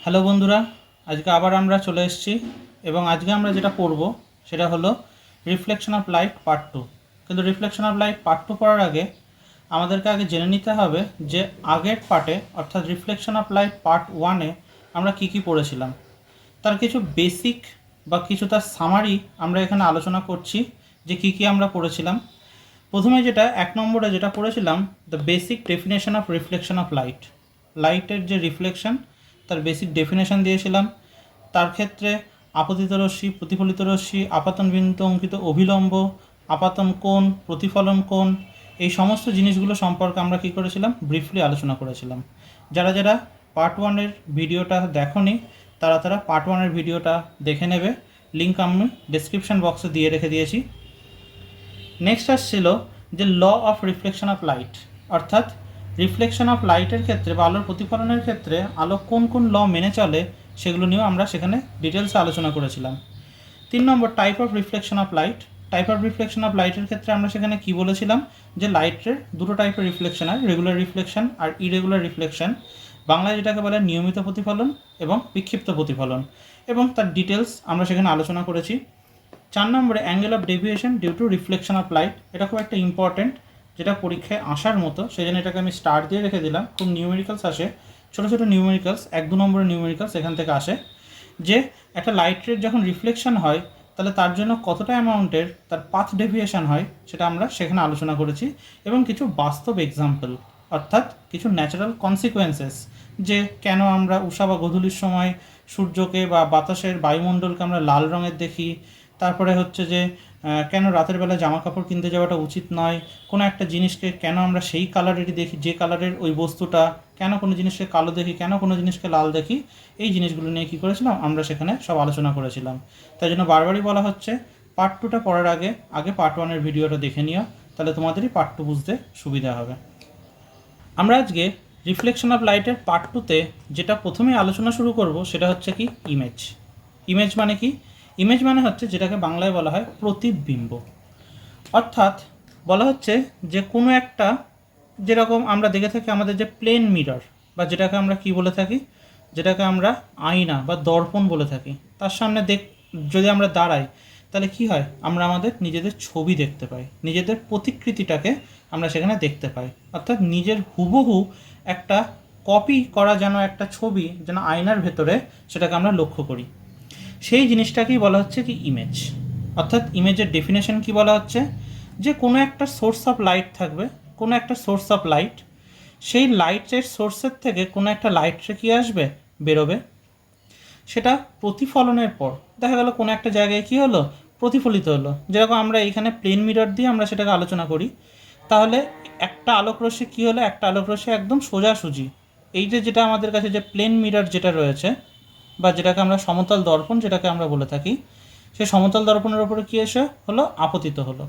Hello বন্ধুরা, আজকে আবার আমরা চলে এসেছি এবং আজকে আমরা যেটা পড়ব সেটা হলো রিফ্লেকশন অফ লাইট পার্ট 2। কিন্তু রিফ্লেকশন অফ লাইট পার্ট 2 পড়ার আগে আমাদেরকে আগে জেনে নিতে হবে যে আগের পার্টে অর্থাৎ রিফ্লেকশন অফ লাইট পার্ট 1-এ আমরা কী কী পড়েছিলাম, তার কিছু বেসিক বা কিছু তার সামারি আমরা এখানে আলোচনা করছি যে কী কী আমরা পড়েছিলাম। প্রথমে যেটা 1 নম্বরে যেটা পড়েছিলাম, the basic definition of reflection of light. লাইটের যে রিফ্লেকশন তার বেসিক ডেফিনেশন দিয়েছিলাম। তার ক্ষেত্রে আপতিত রশ্মি, প্রতিফলিত রশ্মি, আপাতন বিন্দু অঙ্কিত অভিলম্ব, আপাতন কোণ, প্রতিফলন কোণ, এই সমস্ত জিনিসগুলো সম্পর্কে আমরা কী করেছিলাম, ব্রিফলি আলোচনা করেছিলাম। যারা যারা পার্ট 1-এর ভিডিওটা দেখোনি তারা পার্ট 1-এর ভিডিওটা দেখে নেবে, লিঙ্ক আমি ডেসক্রিপশন বক্সে দিয়ে রেখে দিয়েছি। নেক্সট আসছিল যে law of reflection of light, অর্থাৎ রিফ্লেকশন অফ লাইটের ক্ষেত্রে বা আলোর প্রতিফলনের ক্ষেত্রে আলো কোন কোন ল মেনে চলে সেগুলো নিয়েও আমরা সেখানে ডিটেলসে আলোচনা করেছিলাম। 3 নম্বর type of reflection of light. Type of reflection of লাইটের ক্ষেত্রে আমরা সেখানে কী বলেছিলাম যে লাইটের দুটো টাইপের রিফ্লেকশন হয়, রেগুলার রিফ্লেকশন আর ইরেগুলার রিফ্লেকশন। বাংলায় যেটাকে বলে নিয়মিত প্রতিফলন এবং বিক্ষিপ্ত প্রতিফলন, এবং তার ডিটেলস আমরা সেখানে আলোচনা করেছি। 4 নম্বরে angle of deviation due to reflection of light. এটা খুব একটা ইম্পর্টেন্ট, যেটা পরীক্ষায় আসার মতো, সেই জন্য এটাকে আমি স্টার দিয়ে রেখে দিলাম। খুব নিউমেরিক্যালস আসে, ছোটো ছোটো নিউমেরিক্যালস, 1-2 নম্বরের নিউমেরিক্যালস এখান থেকে আসে। যে একটা লাইট রের যখন রিফ্লেকশন হয় তাহলে তার জন্য কতটা অ্যামাউন্টের তার পাথ ডেভিয়েশন হয় সেটা আমরা সেখানে আলোচনা করেছি, এবং কিছু বাস্তব এক্সাম্পল অর্থাৎ কিছু ন্যাচারাল কনসিকোয়েন্সেস, যে কেন আমরা উষা বা গোধূলির সময় সূর্যকে বা বাতাসের বায়ুমণ্ডলকে আমরা লাল রঙের দেখি। তারপরে হচ্ছে যে কেন রাতের বেলা জামা কাপড় কিনতে যাওয়াটা উচিত নয়, কোনো একটা জিনিসকে কেন আমরা সেই কালারেরই দেখি যে কালারের ওই বস্তুটা, কেন কোনো জিনিসকে কালো দেখি, কেন কোনো জিনিসকে লাল দেখি, এই জিনিসগুলো নিয়ে কী করেছিলাম আমরা সেখানে সব আলোচনা করেছিলাম। তাই জন্য বারবারই বলা হচ্ছে পার্ট 2টা পড়ার আগে পার্ট 1-এর ভিডিওটা দেখে নিও, তাহলে তোমাদেরই পার্ট 2 বুঝতে সুবিধা হবে। আমরা আজকে রিফ্লেকশন অফ লাইটের পার্ট 2-তে যেটা প্রথমে আলোচনা শুরু করব সেটা হচ্ছে কি ইমেজ। ইমেজ মানে কি? ইমেজ মানে হচ্ছে যেটাকে বাংলায় বলা হয় প্রতিবিম্ব। অর্থাৎ বলা হচ্ছে যে কোনো একটা, যেরকম আমরা দেখে থাকি আমাদের যে প্লেন মিরর, বা যেটাকে আমরা কি বলে থাকি, যেটাকে আমরা আয়না বা দর্পণ বলে থাকি, তার সামনে যদি আমরা দাঁড়াই তাহলে কি হয়, আমরা আমাদের নিজেদের ছবি দেখতে পাই, নিজেদের প্রতিকৃতিটাকে আমরা সেখানে দেখতে পাই। অর্থাৎ নিজের হুবহু একটা কপি করা যেন একটা ছবি যেন আয়নার ভেতরে সেটাকে আমরা লক্ষ্য করি, সেই জিনিসটাকেই বলা হচ্ছে কি ইমেজ। অর্থাৎ ইমেজের ডেফিনেশন কি বলা হচ্ছে, যে কোনো একটা সোর্স অফ লাইট থাকবে, কোনো একটা সোর্স অফ লাইট, সেই লাইটের সোর্সের থেকে কোনো একটা লাইটে কী আসবে, বেরোবে, সেটা প্রতিফলনের পর দেখা গেল কোনো একটা জায়গায় কী হলো, প্রতিফলিত হলো। যেরকম আমরা এইখানে প্লেন মিরর দিয়ে আমরা সেটাকে আলোচনা করি, তাহলে একটা আলোকরশ্মি কী হলো, একটা আলোকরশ্মি একদম সোজাসুজি, এই যে যেটা আমাদের কাছে যে প্লেন মিরর যেটা রয়েছে, বা যেটাকে আমরা সমতল দর্পণ যেটাকে আমরা বলে থাকি, সেই সমতল দর্পণের ওপরে কী এসে হলো, আপতিত হলো।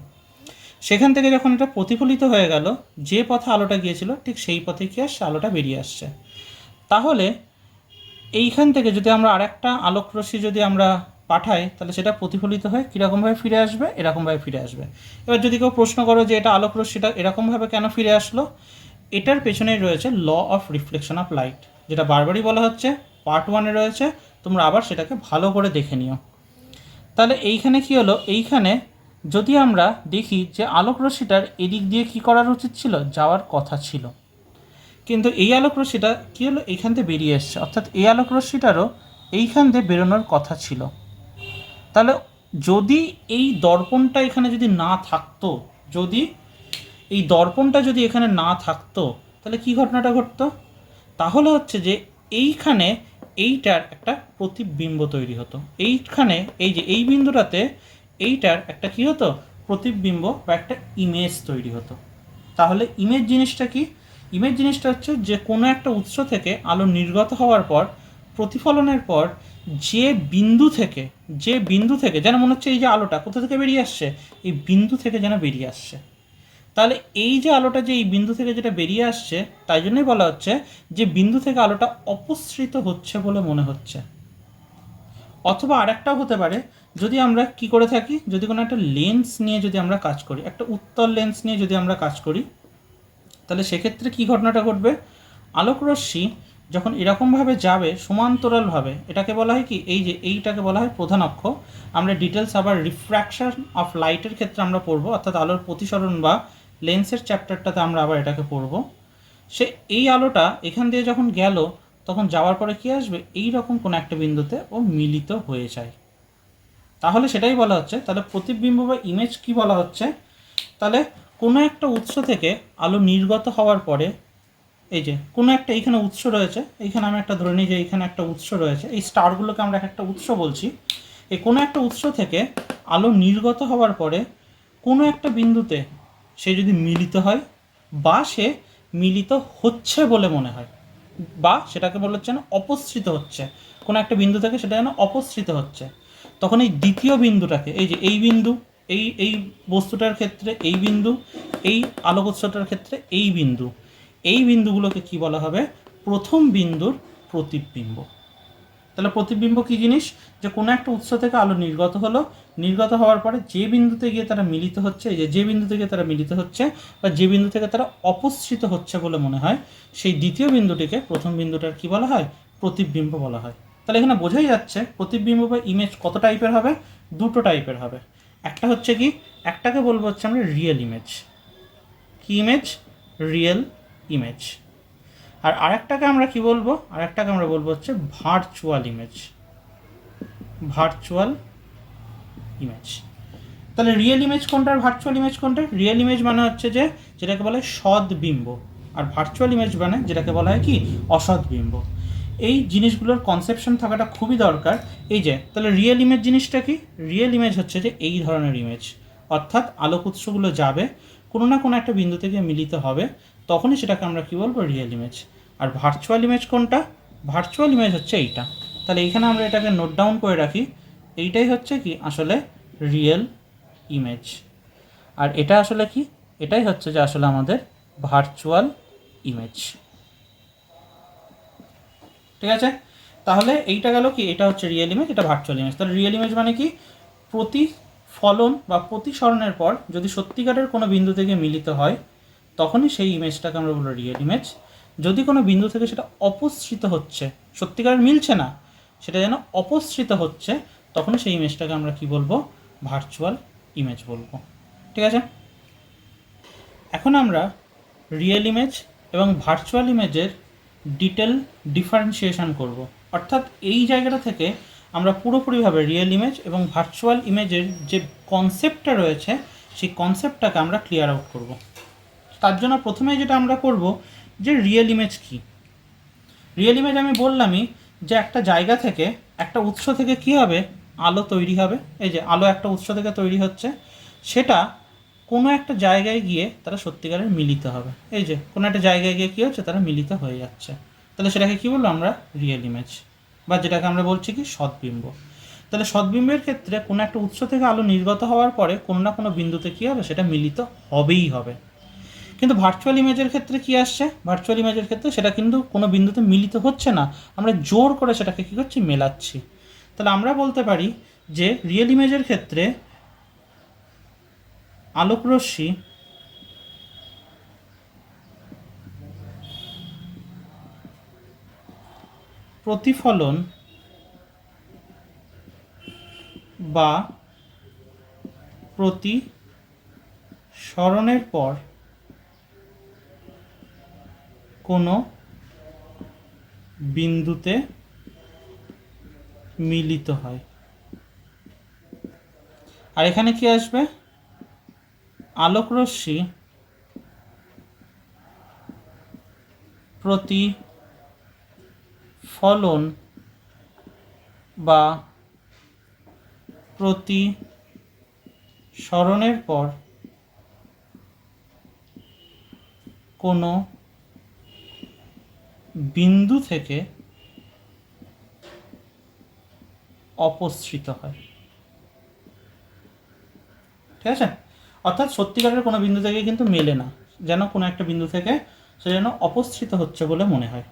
সেখান থেকে যখন এটা প্রতিফলিত হয়ে গেল, যে পথে আলোটা গিয়েছিল ঠিক সেই পথে কি আসছে, আলোটা বেরিয়ে আসছে। তাহলে এইখান থেকে যদি আমরা আরেকটা আলোকরশ্মি যদি আমরা পাঠাই, তাহলে সেটা প্রতিফলিত হয়ে কীরকমভাবে ফিরে আসবে, এরকমভাবে ফিরে আসবে। এবার যদি কেউ প্রশ্ন করো যে এটা আলোকরশ্মিটা এরকমভাবে কেন ফিরে আসলো, এটার পেছনেই রয়েছে law of reflection of light, যেটা বারবারই বলা হচ্ছে পার্ট 1-এ রয়েছে, তোমরা আবার সেটাকে ভালো করে দেখে নিও। তাহলে এইখানে কি হলো, এইখানে যদি আমরা দেখি যে আলোকরশ্মিটার এদিক দিয়ে কি করার উচিত ছিল, যাওয়ার কথা ছিল, কিন্তু এই আলোকরশ্মিটা কী হলো, এইখান থেকে বেরিয়ে এসছে। অর্থাৎ এই আলোকরশ্মিটারও এইখান থেকে বেরোনোর কথা ছিল। তাহলে যদি এই দর্পণটা এখানে যদি না থাকতো, যদি এই দর্পণটা যদি এখানে না থাকতো, তাহলে কি ঘটনাটা ঘটতো, তাহলে হচ্ছে যে এইখানে এইটার একটা প্রতিবিম্ব তৈরি হতো। এইখানে এই যে এই বিন্দুটাতে এইটার একটা কী হতো, প্রতিবিম্ব বা একটা ইমেজ তৈরি হতো। তাহলে ইমেজ জিনিসটা কি? ইমেজ জিনিসটা হচ্ছে যে কোনো একটা উৎস থেকে আলো নির্গত হওয়ার পর, প্রতিফলনের পর যে বিন্দু থেকে যেন মনে হচ্ছে এই যে আলোটা কোথা থেকে বেরিয়ে আসছে, এই বিন্দু থেকে যেন বেরিয়ে আসছে। তাহলে এই যে আলোটা যে এই বিন্দু থেকে যেটা বেরিয়ে আসছে, তাই জন্যই বলা হচ্ছে যে বিন্দু থেকে আলোটা অপসৃত হচ্ছে বলে মনে হচ্ছে। অথবা আরেকটাও হতে পারে, যদি আমরা কি করে থাকি, যদি কোনো একটা লেন্স নিয়ে যদি আমরা কাজ করি, একটা উত্তল লেন্স নিয়ে যদি আমরা কাজ করি, তাহলে সেক্ষেত্রে কি ঘটনাটা ঘটবে, আলোকরশ্মি যখন এরকমভাবে যাবে সমান্তরালভাবে, এটাকে বলা হয় কি, এই যে এইটাকে বলা হয় প্রধান অক্ষ। আমরা ডিটেলস আবার রিফ্র্যাকশন অফ লাইটের ক্ষেত্রে আমরা পড়বো, অর্থাৎ আলোর প্রতিসরণ বা লেন্সের চ্যাপ্টারটাতে আমরা আবার এটাকে পড়বো। সে এই আলোটা এখান দিয়ে যখন গেল, তখন যাওয়ার পরে কী আসবে, এই রকম কোনো একটা বিন্দুতে ও মিলিত হয়ে যায়। তাহলে সেটাই বলা হচ্ছে, তাহলে প্রতিবিম্ব বা ইমেজ কি বলা হচ্ছে, তাহলে কোনো একটা উৎস থেকে আলো নির্গত হওয়ার পরে, এই যে কোনো একটা এইখানে উৎস রয়েছে, এইখানে আমি একটা ধরে নিই যে এইখানে একটা উৎস রয়েছে, এই স্টারগুলোকে আমরা একটা উৎস বলছি। এই কোনো একটা উৎস থেকে আলো নির্গত হওয়ার পরে কোনো একটা বিন্দুতে সে যদি মিলিত হয়, বা সে মিলিত হচ্ছে বলে মনে হয়, বা সেটাকে বলা হচ্ছে না অপসৃত হচ্ছে, কোনো একটা বিন্দু থেকে সেটা যেন অপসৃত হচ্ছে, তখন এই দ্বিতীয় বিন্দুটাকে, এই যে এই বিন্দু, এই বস্তুটার ক্ষেত্রে এই বিন্দু, এই আলোক উৎসটার ক্ষেত্রে এই বিন্দু, এই বিন্দুগুলোকে কি বলা হবে, প্রথম বিন্দুর প্রতিবিম্ব। তাহলে প্রতিবিম্ব কী জিনিস, যে কোনো একটা উৎস থেকে আলো নির্গত হলো, নির্গত হওয়ার পরে যে বিন্দুতে গিয়ে তারা মিলিত হচ্ছে, এই যে বিন্দু থেকে তারা মিলিত হচ্ছে বা যে বিন্দু থেকে তারা অপসৃত হচ্ছে বলে মনে হয়, সেই দ্বিতীয় বিন্দুটিকে প্রথম বিন্দুটার কি বলা হয়, প্রতিবিম্ব বলা হয়। তাহলে এখানে বোঝাই যাচ্ছে প্রতিবিম্ব বা ইমেজ কত টাইপের হবে, দুটো টাইপের হবে। একটা হচ্ছে কি, একটাকে বলবো হচ্ছে আমরা রিয়েল ইমেজ। কি ইমেজ, রিয়েল ইমেজ। আর আরেকটাকে আমরা কি বলবো, আরেকটাকে আমরা বলবো হচ্ছে ভার্চুয়াল ইমেজ। Virtual image. তাহলে রিয়েল ইমেজ কোনটা আর ভার্চুয়াল ইমেজ কোনটা? রিয়েল ইমেজ মানে হচ্ছে যে যেটাকে বলা হয় সদ্বিম্ব, আর ভার্চুয়াল ইমেজ মানে যেটাকে বলা হয় কি অসদ্বিম্ব। এই জিনিসগুলোর কনসেপশন থাকাটা খুবই দরকার। এই যে তাহলে রিয়েল ইমেজ জিনিসটা কি, রিয়েল ইমেজ হচ্ছে যে এই ধরনের ইমেজ, অর্থাৎ আলোক উৎসগুলো যাবে কোনো না কোনো একটা বিন্দু থেকে মিলিত হবে, তখনই সেটাকে আমরা কি বলবো, রিয়েল ইমেজ। আর ভার্চুয়াল ইমেজ কোনটা, ভার্চুয়াল ইমেজ হচ্ছে এইটা। তাহলে এইখানে আমরা এটাকে নোট ডাউন করে রাখি, এইটাই হচ্ছে কি আসলে রিয়েল ইমেজ। আর এটা আসলে কি, এটাই হচ্ছে যে আসলে আমাদের ভার্চুয়াল ইমেজ। ঠিক আছে, তাহলে এইটা গেল কি, এটা হচ্ছে রিয়েল ইমেজ, এটা ভার্চুয়াল ইমেজ। তাহলে রিয়েল ইমেজ মানে কি, প্রতিফলন বা প্রতিসরণের পর যদি সত্যিকারের কোনো বিন্দু থেকে মিলিত হয়, তখনই সেই ইমেজটাকে আমরা বলবো রিয়েল ইমেজ। যদি কোনো বিন্দু থেকে সেটা অপসৃত হচ্ছে, সত্যিকারের মিলছে না, সেটা যেন অপসৃত হচ্ছে, তখন সেই ইমেজটাকে আমরা কি বলবো, ভার্চুয়াল ইমেজ বলবো। ঠিক আছে, এখন আমরা রিয়েল ইমেজ এবং ভার্চুয়াল ইমেজের ডিটেল ডিফারেন্সিয়েশন করব। অর্থাৎ এই জায়গাটা থেকে আমরা পুরোপুরিভাবে রিয়েল ইমেজ এবং ভার্চুয়াল ইমেজের যে কনসেপ্টটা রয়েছে, সেই কনসেপ্টটাকে আমরা ক্লিয়ার আউট করব। তার জন্য প্রথমে যেটা আমরা করব, যে রিয়েল ইমেজ কী। রিয়েল ইমেজ আমি বললামই যে একটা জায়গা থেকে, একটা উৎস থেকে কি হবে, আলো তৈরি হবে। এই যে আলো একটা উৎস থেকে তৈরি হচ্ছে, সেটা কোনো একটা জায়গায় গিয়ে তারা সত্যিকারের মিলিত হবে। এই যে কোনো একটা জায়গায় গিয়ে কী হচ্ছে, তারা মিলিত হয়ে যাচ্ছে। তাহলে সেটাকে কী বলবো আমরা, রিয়েল ইমেজ, বা যেটাকে আমরা বলছি কি সদ্বিম্ব। তাহলে সদ্বিম্বের ক্ষেত্রে কোনো একটা উৎস থেকে আলো নির্গত হওয়ার পরে কোনো না কোনো বিন্দুতে কী হবে, সেটা মিলিত হবেই হবে। কিন্তু ভার্চুয়াল ইমেজের ক্ষেত্রে কি আসছে, ভার্চুয়াল ইমেজের ক্ষেত্রে সেটা কিন্তু কোনো বিন্দুতে মিলিত হচ্ছে না, আমরা জোর করে সেটাকে কী করছি, মেলাচ্ছি। তাহলে আমরা বলতে পারি যে রিয়েল ইমেজের ক্ষেত্রে আলোকরশ্মি প্রতিফলন বা প্রতিসরণের পর কোনো বিন্দুতে মিলিত হয়। আর এখানে কি আসবে, আলোকরশ্মি প্রতিফলন বা প্রতিসরণের পর কোনো বিন্দু থেকে অপসৃত হয়। ঠিক আছে, অর্থাৎ সত্যিকারের কোনো বিন্দু থেকে কিন্তু মেলে না, যেন কোনো একটা বিন্দু থেকে সে যেন অপসৃত হচ্ছে বলে মনে হয়।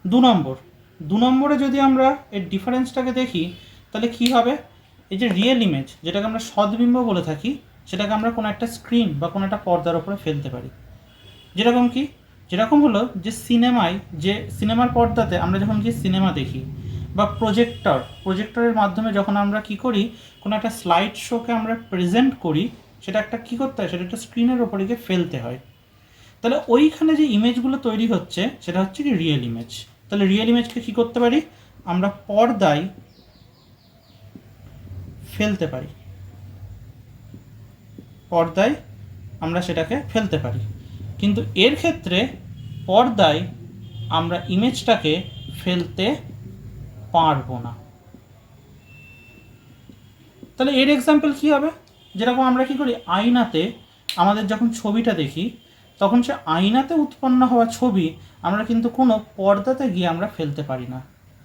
2 নম্বরে যদি আমরা এর ডিফারেন্সটাকে দেখি, তাহলে কি হবে, এই যে রিয়েল ইমেজ যেটাকে আমরা সদ্বিম্ব বলে থাকি, সেটাকে আমরা কোনো একটা স্ক্রিন বা কোনো একটা পর্দার উপরে ফেলতে পারি। যেরকম কি, যেরকম হলো যে সিনেমায়, যে সিনেমার পর্দাতে আমরা যখন গিয়ে সিনেমা দেখি, বা প্রজেক্টরের মাধ্যমে যখন আমরা কি করি, কোনো একটা স্লাইড শোকে আমরা প্রেজেন্ট করি, সেটা একটা কী করতে হয়, সেটা একটা স্ক্রিনের ওপরে গিয়ে ফেলতে হয়। তাহলে ওইখানে যে ইমেজগুলো তৈরি হচ্ছে সেটা হচ্ছে কি রিয়েল ইমেজ। তাহলে রিয়েল ইমেজকে কী করতে পারি, আমরা পর্দায় ফেলতে পারি, পর্দায় আমরা সেটাকে ফেলতে পারি। কিন্তু এর ক্ষেত্রে পর্দায় আমরা ইমেজটাকে ফেলতে পারবো না। তাহলে এর এক্সাম্পল কী হবে, যেরকম আমরা কী করি, আয়নাতে আমাদের যখন ছবিটা দেখি, তখন সে আয়নাতে উৎপন্ন হওয়া ছবি আমরা কিন্তু কোনো পর্দাতে গিয়ে আমরা ফেলতে পারি না।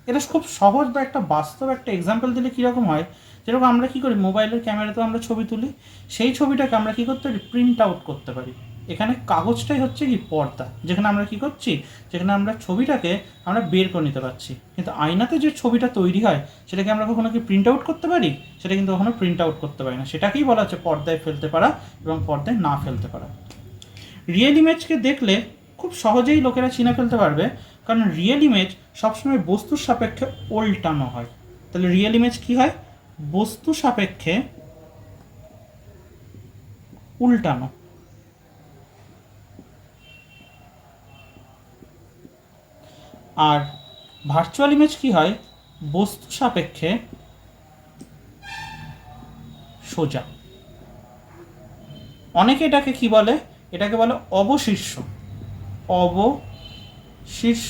এটা খুব সহজ বা একটা বাস্তব একটা এক্সাম্পল দিলে কীরকম হয়, যেরকম আমরা কী করি, মোবাইলের ক্যামেরাতেও আমরা ছবি তুলি, সেই ছবিটাকে আমরা কী করতে পারি, প্রিন্ট আউট করতে পারি। এখানে কাগজটাই হচ্ছে কি পর্দা, যেখানে আমরা কী করছি, যেখানে আমরা ছবিটাকে আমরা বের করে নিতে পারছি। কিন্তু আয়নাতে যে ছবিটা তৈরি হয় সেটাকে আমরা কখনো কি প্রিন্ট আউট করতে পারি, সেটা কিন্তু কখনো প্রিন্ট আউট করতে পারি না। সেটাকেই বলা হচ্ছে পর্দায় ফেলতে পারা এবং পর্দায় না ফেলতে পারা। রিয়েল ইমেজকে দেখলে খুব সহজেই লোকেরা চিনে ফেলতে পারবে, কারণ রিয়েল ইমেজ সবসময় বস্তুর সাপেক্ষে উল্টানো হয়। তাহলে রিয়েল ইমেজ কী হয়, বস্তু সাপেক্ষে উল্টানো। আর ভার্চুয়াল ইমেজ কী হয়, বস্তু সাপেক্ষে সোজা। অনেকে এটাকে কি বলে, এটাকে বলে অবশীর্ষ। অবশীর্ষ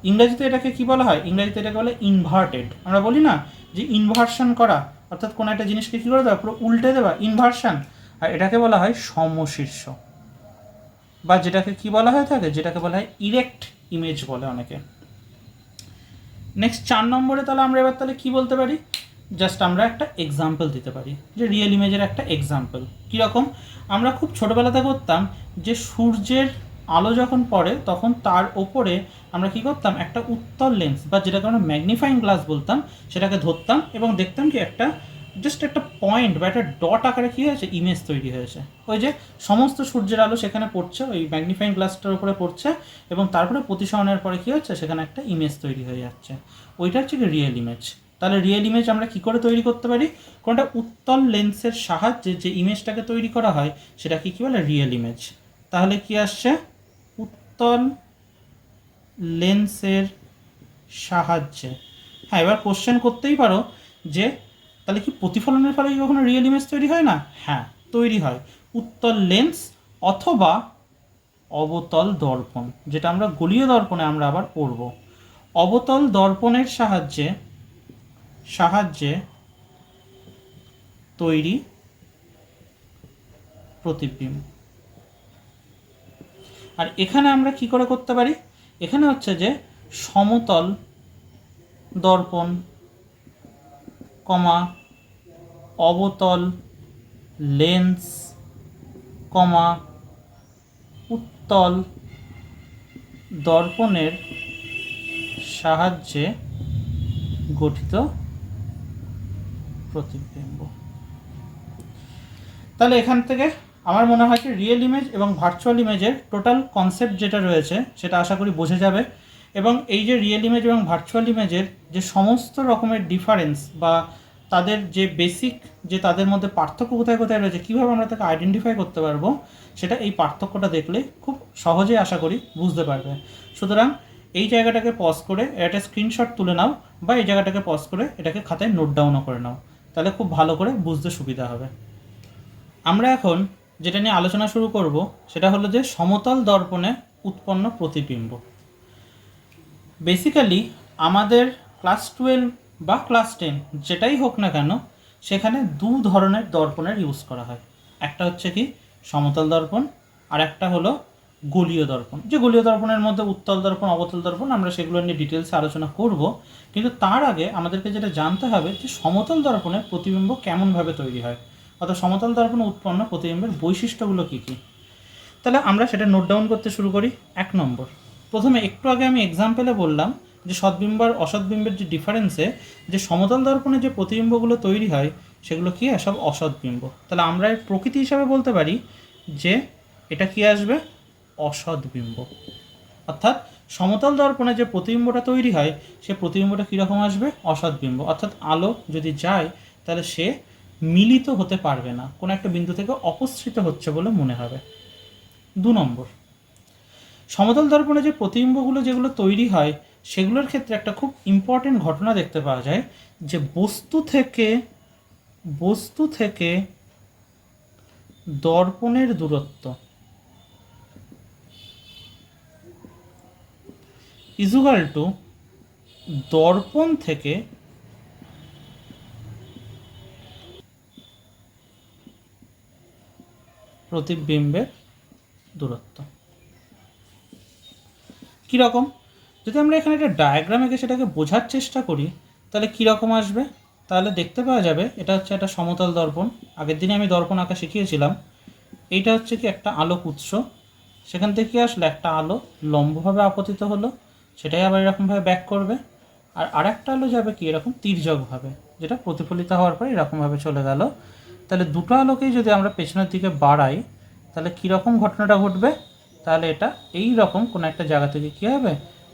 ইংরেজিতে এটাকে কি বলা হয়, ইংরেজিতে এটাকে বলে ইনভার্টেড। আমরা বলি না যে ইনভার্সন করা, অর্থাৎ কোনো একটা জিনিসকে কী করে দেওয়া, পুরো উল্টে দেওয়া, ইনভার্সন। আর এটাকে বলা হয় সমশীর্ষ, বা যেটাকে কি বলা হয়ে থাকে, যেটাকে বলা হয় ইরেক্ট ইমেজ বলে অনেকে। নেক্সট 4 নম্বরে তাহলে আমরা এবার তাহলে কী বলতে পারি, জাস্ট আমরা একটা এক্সাম্পল দিতে পারি, যে রিয়েল ইমেজের একটা এক্সাম্পল কীরকম। আমরা খুব ছোটোবেলাতে করতাম যে সূর্যের আলো যখন পড়ে তখন তার ওপরে আমরা কী করতাম, একটা উত্তল লেন্স বা যেটাকে আমরা ম্যাগনিফাইং গ্লাস বলতাম, সেটাকে ধরতাম এবং দেখতাম কি একটা জাস্ট একটা পয়েন্ট বা একটা ডট আকারে কী হয়েছে, ইমেজ তৈরি হয়েছে। ওই যে সমস্ত সূর্যের আলো সেখানে পড়ছে, ওই ম্যাগনিফাইং গ্লাসটার উপরে পড়ছে, এবং তারপরে প্রতিসরণের পরে কী হচ্ছে, সেখানে একটা ইমেজ তৈরি হয়ে যাচ্ছে। ওইটা হচ্ছে কি রিয়েল ইমেজ। তাহলে রিয়েল ইমেজ আমরা কী করে তৈরি করতে পারি, কোনটা উত্তল লেন্সের সাহায্যে যে ইমেজটাকে তৈরি করা হয় সেটাকে কী বলে, রিয়েল ইমেজ। তাহলে কি আসছে, উত্তল লেন্সের সাহায্যে। হ্যাঁ, এবার কোশ্চেন করতেই পারো যে তাহলে কি প্রতিফলনের ফলে কি কখনো রিয়েল ইমেজ তৈরি হয় না? হ্যাঁ, তৈরি হয়। উত্তল লেন্স অথবা অবতল দর্পণ, যেটা আমরা গোলীয় দর্পণে আমরা আবার পড়ব। অবতল দর্পণের সাহায্যে তৈরি প্রতিবিম্ব। আর এখানে আমরা কি করে করতে পারি, এখানে হচ্ছে যে সমতল দর্পণ কমা অবতল লেন্স কমা উত্তল দর্পণের সাহায্যে গঠিত প্রতিবিম্ব। তাহলে এখান থেকে আমার মনে হয় যে রিয়েল ইমেজ এবং ভার্চুয়াল ইমেজের টোটাল কনসেপ্ট যেটা রয়েছে সেটা আশা করি বোঝা যাবে। এবং এই যে রিয়েল ইমেজ এবং ভার্চুয়াল ইমেজের যে সমস্ত রকমের ডিফারেন্স বা তাদের যে বেসিক, যে তাদের মধ্যে পার্থক্য কোথায় কোথায় রয়েছে, কীভাবে আমরা তাকে আইডেন্টিফাই করতে পারবো, সেটা এই পার্থক্যটা দেখলে খুব সহজেই আশা করি বুঝতে পারবে। সুতরাং এই জায়গাটাকে পজ করে একটা স্ক্রিনশট তুলে নাও, বা এই জায়গাটাকে পজ করে এটাকে খাতায় নোট ডাউনও করে নাও, তাহলে খুব ভালো করে বুঝতে সুবিধা হবে। আমরা এখন যেটা নিয়ে আলোচনা শুরু করব সেটা হলো যে সমতল দর্পণে উৎপন্ন প্রতিবিম্ব। বেসিক্যালি আমাদের ক্লাস 12 বা ক্লাস 10 যেটাই হোক না কেন, সেখানে দু ধরনের দর্পণের ইউজ করা হয়। একটা হচ্ছে কি সমতল দর্পণ, আর একটা হলো গোলীয় দর্পণ। যে গোলীয় দর্পণের মধ্যে উত্তল দর্পণ, অবতল দর্পণ, আমরা সেগুলো নিয়ে ডিটেলসে আলোচনা করব। কিন্তু তার আগে আমাদেরকে যেটা জানতে হবে যে সমতল দর্পণে প্রতিবিম্ব কেমনভাবে তৈরি হয়, অর্থাৎ সমতল দর্পণে উৎপন্ন প্রতিবিম্বের বৈশিষ্ট্যগুলো কী কী। তাহলে আমরা সেটা নোট ডাউন করতে শুরু করি। 1 নম্বর, প্রথমে একটু আগে আমি এক্সাম্পলে বললাম যে সদ্বিম্ব আর অসদ্বিম্বের যে ডিফারেন্সে যে সমতল দর্পণে যে প্রতিবিম্বগুলো তৈরি হয় সেগুলো কী, সব অসদ্বিম্ব। তাহলে আমরা এর প্রকৃতি হিসাবে বলতে পারি যে এটা কি আসবে, অসৎ বিম্ব। অর্থাৎ সমতল দর্পণে যে প্রতিবিম্বটা তৈরি হয় সে প্রতিবিম্বটা কীরকম আসবে? অসৎ বিম্ব। অর্থাৎ আলো যদি যায় তাহলে সে মিলিত হতে পারবে না, কোনো একটা বিন্দু থেকে অপসৃত হচ্ছে বলে মনে হবে। 2 নম্বর, সমতল দর্পণে যে প্রতিবিম্বগুলো যেগুলো তৈরি হয় সেগুলোর ক্ষেত্রে একটা খুব ইম্পর্টেন্ট ঘটনা দেখতে পাওয়া যায়, যে বস্তু থেকে দর্পণের দূরত্ব ইজুগাল টু দর্পণ থেকে প্রতিবিম্বের দূরত্ব। কীরকম? যদি আমরা এখানে একটা ডায়াগ্রাম এঁকে সেটাকে বোঝার চেষ্টা করি তাহলে কীরকম আসবে? তাহলে দেখতে পাওয়া যাবে এটা হচ্ছে একটা সমতল দর্পণ। আগের দিনে আমি দর্পণ আঁকা শিখিয়েছিলাম। এইটা হচ্ছে কি একটা আলোক উৎস, সেখান থেকে আসলে একটা আলো লম্বভাবে আপতিত হলো, সেটাই আবার এরকমভাবে ব্যাক করবে, আর আরেকটা আলো যাবে কি এরকম তির্যকভাবে, যেটা প্রতিফলিত হওয়ার পরে এরকমভাবে চলে গেল। তাহলে দুটো আলোকেই যদি আমরা পেছনের দিকে বাড়াই তাহলে কীরকম ঘটনাটা ঘটবে? তাহলে এটা এই রকম কোনো একটা জায়গা থেকে কী হবে?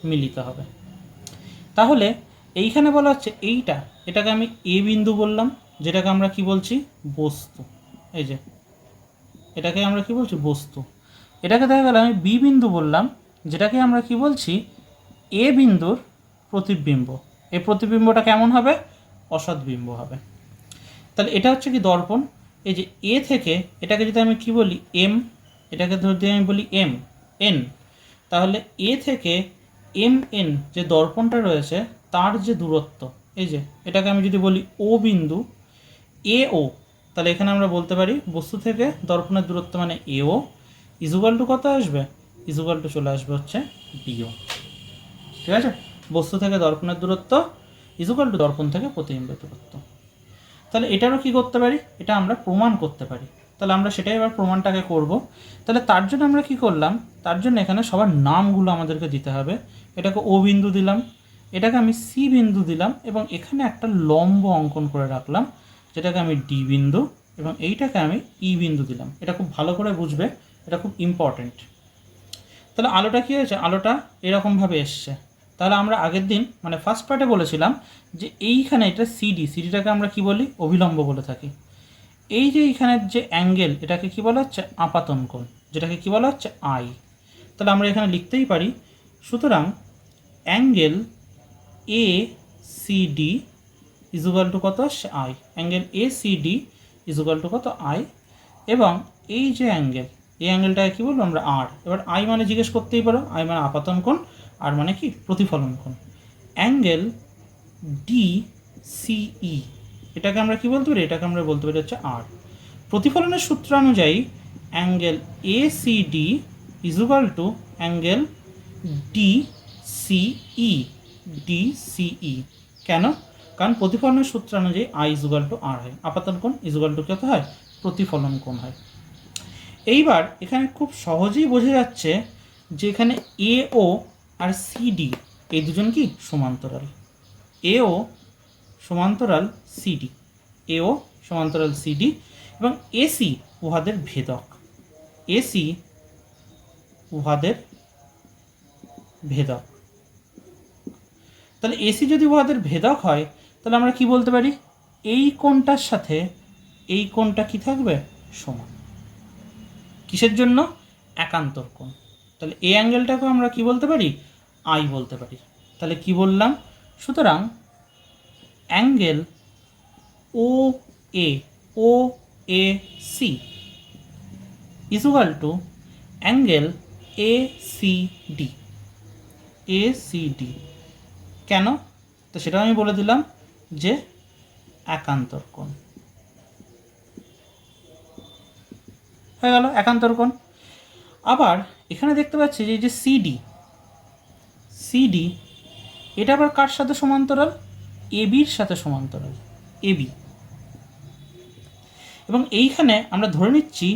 মিলিত হবে। তাহলে এইখানে বলা হচ্ছে এটাকে আমি এ বিন্দু বললাম, যেটাকে আমরা কি বলছি? বস্তু। এই যে এটাকে আমরা কি বলছি? বস্তু। এটাকে দেখা গেল আমি বি বিন্দু বললাম, যেটাকে আমরা কি বলছি? এ বিন্দুর প্রতিবিম্ব। এই প্রতিবিম্বটা কেমন হবে? অসৎ বিম্ব হবে। তাহলে এটা হচ্ছে কি দর্পণ। এই যে এ থেকে এটাকে যদি আমি কি বলি? এম, এটাকে যদি আমি বলি এম এন, তাহলে এ থেকে এম এন যে দর্পণটা রয়েছে তার যে দূরত্ব, এই যে এটাকে আমি যদি বলি ও বিন্দু এ ও, তাহলে এখানে আমরা বলতে পারি বস্তু থেকে দর্পণের দূরত্ব মানে এ ও ইজুগাল টু কত আসবে? ইজুগাল টু চলে আসবে হচ্ছে ডিও। ঠিক আছে? বস্তু থেকে দর্পণের দূরত্ব ইজুগাল টু দর্পণ থেকে প্রতিবিম্বের দূরত্ব। তাহলে এটারও কি করতে পারি? এটা আমরা প্রমাণ করতে পারি। তাহলে আমরা সেটাই এবার প্রমাণটাকে করব। তাহলে তার জন্য আমরা কি করলাম? তার জন্য এখানে সবার নামগুলো আমাদেরকে দিতে হবে। এটাকে ও বিন্দু দিলাম, এটাকে আমি সি বিন্দু দিলাম, এবং এখানে একটা লম্ব অঙ্কন করে রাখলাম যেটাকে আমি ডি বিন্দু, এবং এইটাকে আমি ই বিন্দু দিলাম। এটা খুব ভালো করে বুঝবে, এটা খুব ইম্পর্টেন্ট। তাহলে আলোটা কী হয়েছে? আলোটা এরকমভাবে এসছে। তাহলে আমরা আগের দিন মানে ফার্স্ট পার্টে বলেছিলাম যে এইখানে এটা সিডিটাকে আমরা কি বলি? অভিলম্ব বলে থাকি। এই যে এইখানের যে অ্যাঙ্গেল এটাকে কি বলা হচ্ছে? আপাতন কোণ, যেটাকে কি বলা হচ্ছে? আই। তাহলে আমরা এখানে লিখতেই পারি, সুতরাং angle A C D equal to কত আসছে? I. Angle A C D equal to কত? আই। এবং এই যে অ্যাঙ্গেল, এই অ্যাঙ্গেলটাকে কী বলবো আমরা? আর। এবার আই মানে জিজ্ঞেস করতেই পারো, আই মানে আপাতন কোণ, আর মানে কি? প্রতিফলন কোণ। অ্যাঙ্গেল ডি সিই এটাকে আমরা কি বলতে পারি? এটাকে আমরা বলতে পারি হচ্ছে আর। প্রতিফলনের সূত্র অনুযায়ী angle A C D equal to angle D C E. কেন? কারণ প্রতিফলনের সূত্র অনুযায়ী আই ইজুগাল টু আর হয়, আপাতন কোণ ইজুগাল টু কত হয়? প্রতিফলন কোণ হয়। এইবার এখানে খুব সহজেই বোঝা যাচ্ছে যে এখানে এ ও আর সিডি এই দুজন কি? সমান্তরাল। এও সমান্তরাল সিডি, এও সমান্তরাল সিডি, এবং এসি উহাদের ভেদক। এসি উহাদের ভেদক। তাহলে এসি যদি উহাদের ভেদক হয় তাহলে আমরা কি বলতে পারি? এই কোণটার সাথে এই কোণটা কি থাকবে? সমান। কিসের জন্য? একান্তর কোণ। তাহলে এই অ্যাঙ্গেলটাকেও আমরা কি বলতে পারি? আই বলতে পারি। তাহলে কি বললাম? সুতরাং angle O A C equal to angle A C D. কেন? তো সেটা আমি বলে দিলাম যে একান্তর কোণ হয়ে গেল, একান্তর কোণ। আবার এখানে দেখতে পাচ্ছি যে এই যে সিডি এটা আবার কার সাথে সমান্তরাল? এবির সাথে সমান্তরাল, এবি। এবং এইখানে আমরা ধরে নিচ্ছি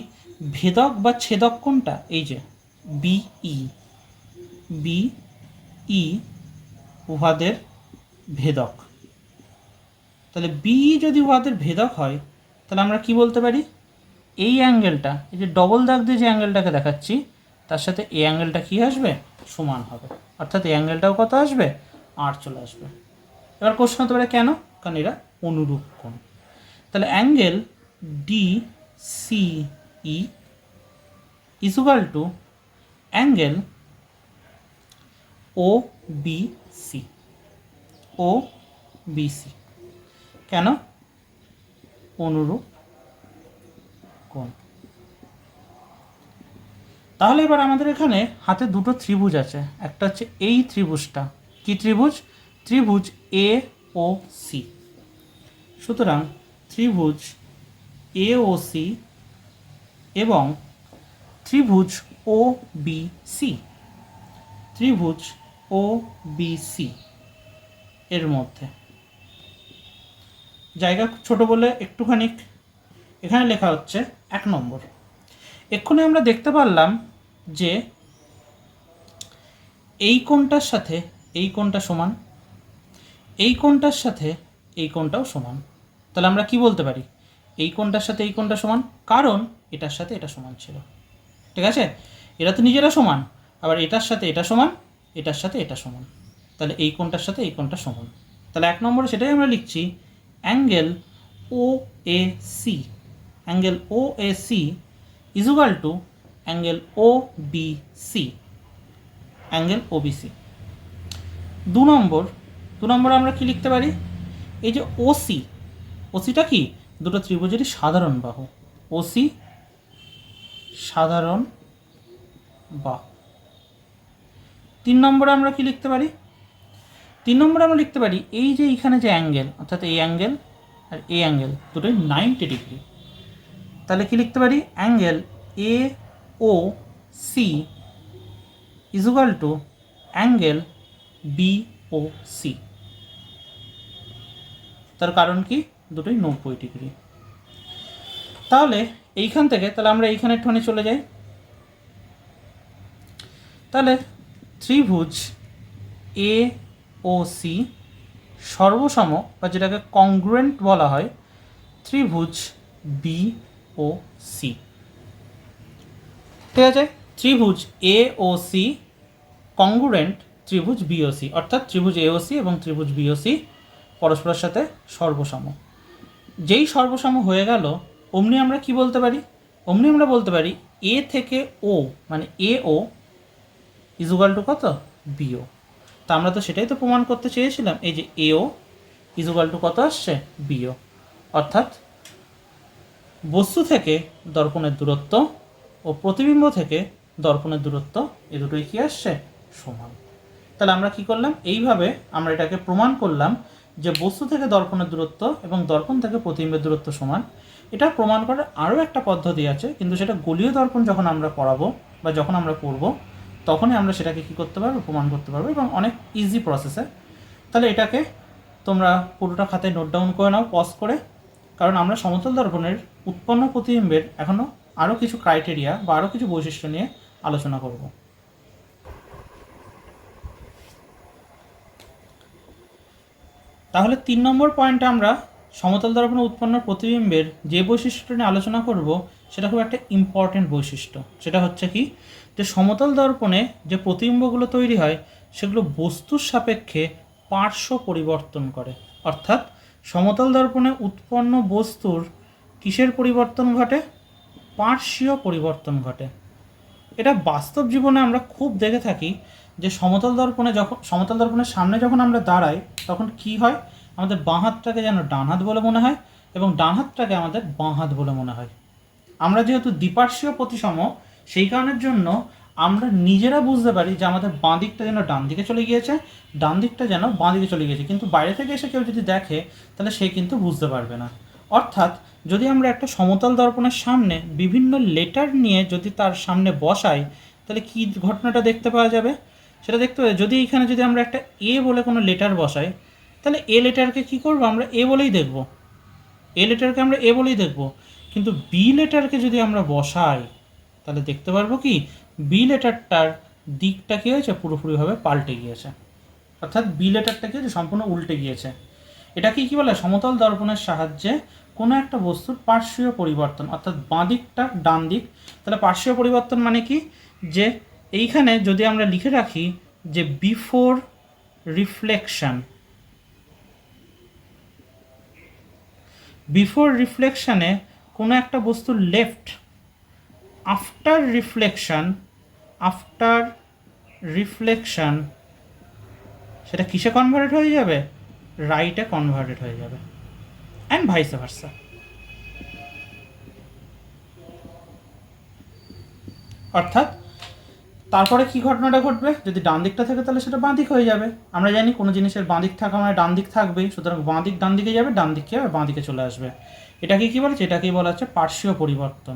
ভেদক বা ছেদক কোণটা এই যে বিই উহাদের ভেদক। তাহলে বিই যদি উহাদের ভেদক হয় তাহলে আমরা কি বলতে পারি? এই অ্যাঙ্গেলটা, এই যে ডবল দাগ দিয়ে যে অ্যাঙ্গেলটাকে দেখাচ্ছি, তার সাথে এই অ্যাঙ্গেলটা কী আসবে, সমান হবে, অর্থাৎ এই অ্যাঙ্গেলটাও কত আসবে, আর চলে আসবে। এবার কোশ্চেন হতে পারে কেন, কারণ এরা অনুরূপ কোণ। তাহলে angle D C E is equal to angle O B C. O B C কেন, অনুরূপ কোণ। তাহলে এবার আমাদের এখানে হাতে দুটো ত্রিভুজ আছে, একটা হচ্ছে এই ত্রিভুজটা, কি ত্রিভুজ, ত্রিভুজ এ ও সি। সুতরাং ত্রিভুজ এ ও সি এবং ত্রিভুজ ও বি সি, ত্রিভুজ ও বি সি এর মধ্যে জায়গা ছোট বলে একটুখানি এখানে লেখা হচ্ছে 1 নম্বর। এক্ষুনি আমরা দেখতে পারলাম যে এই কোণটার সাথে এই কোণটা সমান, এই কোণটার সাথে এই কোণটাও সমান। তাহলে আমরা কি বলতে পারি, এই কোণটার সাথে এই কোণটা সমান, কারণ এটার সাথে এটা সমান ছিল, ঠিক আছে, এরা তো নিজেরা সমান, আবার এটার সাথে এটা সমান, এটার সাথে এটা সমান, তাহলে এই কোণটার সাথে এই কোণটা সমান। তাহলে 1 নম্বরে সেটাই আমরা লিখছি, angle O A C, angle O A C is equal to angle O B C, angle O B C. 2 নম্বর আমরা কি লিখতে পারি, এই যে ওসি, ওসিটা কি, দুটো ত্রিভুজেরই সাধারণ বাহু, ওসি সাধারণ বাহু। 3 নম্বরে আমরা কি লিখতে পারি, 3 নম্বরে আমরা লিখতে পারি এই যে এইখানে যে অ্যাঙ্গেল, অর্থাৎ এই অ্যাঙ্গেল আর এই অ্যাঙ্গেল দুটোই 90 ডিগ্রি। তাহলে কি লিখতে পারি, angle A O C is equal to angle B O C. তার কারণ কি, দুটোই 90 ডিগ্রি। তাহলে এইখান থেকে তাহলে আমরা এইখানে একটুখানি চলে যাই। তাহলে ত্রিভুজ এ ও সি সর্বসম বা যেটাকে কংগ্রুয়েন্ট বলা হয় ত্রিভুজ বি ও সি, ঠিক আছে, ত্রিভুজ এ ও সি কংগ্রুয়েন্ট ত্রিভুজ বি ও সি, অর্থাৎ ত্রিভুজ এ ও সি এবং ত্রিভুজ বি ও সি পরস্পরের সাথে সর্বসম। যেই সর্বসম হয়ে গেল অমনি আমরা কি বলতে পারি, অমনি আমরা বলতে পারি এ থেকে ও মানে এ ও ইজ ইকুয়াল টু কত, বিও। তা আমরা তো সেটাই তো প্রমাণ করতে চেয়েছিলাম, এই যে এও ইজ ইকুয়াল টু কত আসছে, বিও। অর্থাৎ বস্তু থেকে দর্পণের দূরত্ব ও প্রতিবিম্ব থেকে দর্পণের দূরত্ব এ দুটোই কি আসছে, সমান। তাহলে আমরা কি করলাম, এইভাবে আমরা এটাকে প্রমাণ করলাম যে বস্তু থেকে দর্পণের দূরত্ব এবং দর্পণ থেকে প্রতিবিম্বের দূরত্ব সমান। এটা প্রমাণ করার আরও একটা পদ্ধতি আছে, কিন্তু সেটা গোলীয় দর্পণ যখন আমরা পড়াবো বা যখন আমরা পড়বো তখনই আমরা সেটাকে কী করতে পারবো, প্রমাণ করতে পারবো, এবং অনেক ইজি প্রসেসে। তাহলে এটাকে তোমরা পুরোটা খাতায় নোট ডাউন করে নাও পজ করে, কারণ আমরা সমতল দর্পণের উৎপন্ন প্রতিবিম্বের এখনও আরও কিছু ক্রাইটেরিয়া বা আরও কিছু বৈশিষ্ট্য নিয়ে আলোচনা করব। তাহলে 3 নম্বর পয়েন্টে আমরা সমতল দর্পণে উৎপন্ন প্রতিবিম্বের যে বৈশিষ্ট্য নিয়ে আলোচনা করব সেটা খুব একটা ইম্পর্টেন্ট বৈশিষ্ট্য। সেটা হচ্ছে কি, যে সমতল দর্পণে যে প্রতিবিম্বগুলো তৈরি হয় সেগুলো বস্তুর সাপেক্ষে পার্শ্ব পরিবর্তন করে। অর্থাৎ সমতল দর্পণে উৎপন্ন বস্তুর কিসের পরিবর্তন ঘটে, পার্শ্বীয় পরিবর্তন ঘটে। এটা বাস্তব জীবনে আমরা খুব দেখে থাকি যে সমতল দর্পণের সামনে যখন আমরা দাঁড়াই তখন কি হয়, আমাদের বাঁ হাতটাকে যেন ডান হাত বলে মনে হয় এবং ডান হাতটাকে আমাদের বাঁ হাত বলে মনে হয়। আমরা যেহেতু দ্বিপার্শ্বীয় প্রতিসম, সেই কারণের জন্য আমরা নিজেরা বুঝতে পারি যে আমাদের বাঁ দিকটা যেন ডান দিকে চলে গিয়েছে, ডান দিকটা যেন বাঁ দিকে চলে গিয়েছে, কিন্তু বাইরে থেকে এসে কেউ যদি দেখে তাহলে সে কিন্তু বুঝতে পারবে না। অর্থাৎ যদি আমরা একটা সমতল দর্পণের সামনে বিভিন্ন লেটার নিয়ে যদি তার সামনে বসাই তাহলে কী ঘটনাটা দেখতে পাওয়া যাবে, সেটা দেখতে পাই যদি এখানে যদি আমরা একটা এ বলে কোনো লেটার বসাই তাহলে এ লেটারকে কী করবো, আমরা এ বলেই দেখব, এ লেটারকে আমরা এ বলেই দেখব। কিন্তু বি লেটারকে যদি আমরা বসাই তাহলে দেখতে পারবো কি, বি লেটারটার দিকটা কী হয়েছে, পুরোপুরিভাবে পাল্টে গিয়েছে, অর্থাৎ বি লেটারটা কি হয়েছে, সম্পূর্ণ উল্টে গিয়েছে। এটাকে কী বলে, সমতল দর্পণের সাহায্যে কোনো একটা বস্তুর পার্শ্বীয় পরিবর্তন, অর্থাৎ বাঁ দিকটা ডান দিক। তাহলে পার্শ্বীয় পরিবর্তন মানে কি, যে এইখানে যদি আমরা লিখে রাখি যে বিফোর রিফ্লেকশানে কোনো একটা বস্তুর লেফট আফটার রিফ্লেকশান সেটা কিসে কনভার্টেড হয়ে যাবে, রাইটে কনভার্টেড হয়ে যাবে, অ্যান্ড ভাইস ভার্সা। অর্থাৎ তারপরে কি ঘটনাটা ঘটবে, যদি ডান দিকটা থাকে তাহলে সেটা বাঁ দিক হয়ে যাবে। আমরা জানি কোনো জিনিসের বাঁ দিক থাকা মানে ডান দিক থাকবেই, সুতরাং বাঁ দিক ডান দিকে যাবে, ডান দিক কি হবে বাঁ দিকে চলে আসবে। এটাকে কী বলা হচ্ছে, এটাকেই বলা হচ্ছে পার্শ্বীয় পরিবর্তন।